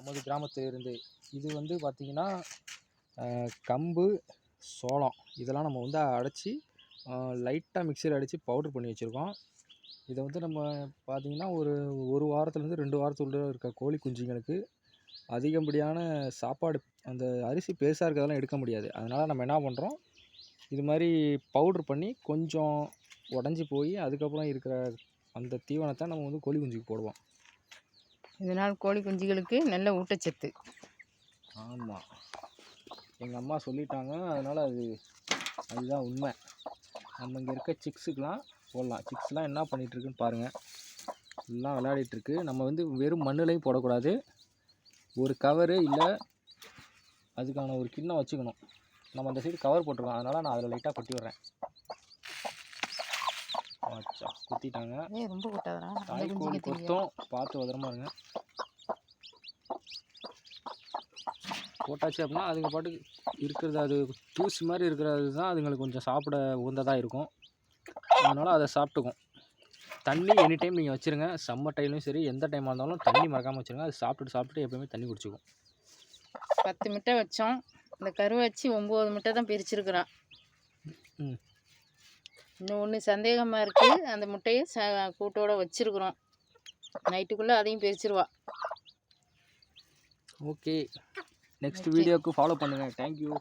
நமது கிராமத்திலிருந்து. இது வந்து பார்த்திங்கன்னா கம்பு, சோளம் இதெல்லாம் நம்ம வந்து அடைச்சி லைட்டாக மிக்சியில் அடித்து பவுட்ரு பண்ணி வச்சுருக்கோம். இதை வந்து நம்ம பார்த்திங்கன்னா ஒரு வாரத்துலேருந்து 2 வாரத்துக்குள்ளே இருக்க கோழி குஞ்சுங்களுக்கு அதிகப்படியான சாப்பாடு, அந்த அரிசி பெருசாக இருக்கிறதெல்லாம் எடுக்க முடியாது. அதனால் நம்ம என்ன பண்ணுறோம், இது மாதிரி பவுட்ரு பண்ணி கொஞ்சம் உடஞ்சி போய் அதுக்கப்புறம் இருக்கிற அந்த தீவனத்தை நம்ம வந்து கோழி குஞ்சுக்கு போடுவோம். இதனால் கோழி குஞ்சுகளுக்கு நல்ல ஊட்டச்சத்து. ஆமாம், எங்கள் அம்மா சொல்லிட்டாங்க, அதனால் அதுதான் உண்மை. நம்ம இங்கே இருக்க சிக்ஸுக்கெலாம் போடலாம். சிக்ஸ்லாம் என்ன பண்ணிகிட்ருக்குன்னு பாருங்கள், எல்லாம் விளையாடிட்டுருக்கு. நம்ம வந்து வெறும் மண்ணுலையும் போடக்கூடாது, ஒரு கவரு இல்லை அதுக்கான ஒரு கிண்ணம் வச்சுக்கணும். நம்ம அந்த சைடு கவர் போட்டிருக்கோம், அதனால் நான் அதில் லைட்டாக கொட்டி விட்றேன். ஆச்சா, குத்திட்டாங்க. ரொம்ப கொட்டாதடா, தாய்க்கோழி கொத்தும், பார்த்து பத்திரமா இருங்க. போட்டாச்சு அப்படின்னா அதுங்க பாட்டுக்கு இருக்கிறது, அது தூசி மாதிரி இருக்கிறது தான் அதுங்களுக்கு கொஞ்சம் சாப்பிட உகந்ததாக இருக்கும். அதனால் அதை சாப்பிட்டுக்கும். தண்ணி எனி டைம் நீங்கள் வச்சுருங்க, சம்மர் டைம்லையும் சரி எந்த டைமாக இருந்தாலும் தண்ணி மறக்காமல் வச்சுருங்க. அது சாப்பிட்டு எப்போயுமே தண்ணி குடிச்சிக்கும். 10 முட்டை வச்சோம், இந்த கருவை வச்சு 9 முட்டை தான் பிரிச்சிருக்கிறான். இன்னும் ஒன்று சந்தேகமாக இருக்குது, அந்த முட்டையை கூட்டோடு வச்சுருக்குறோம். நைட்டுக்குள்ளே அதையும் பிரிச்சிருவா. ஓகே, நெக்ஸ்ட் வீடியோவுக்கு ஃபாலோ பண்ணுங்கள். தேங்க்யூ.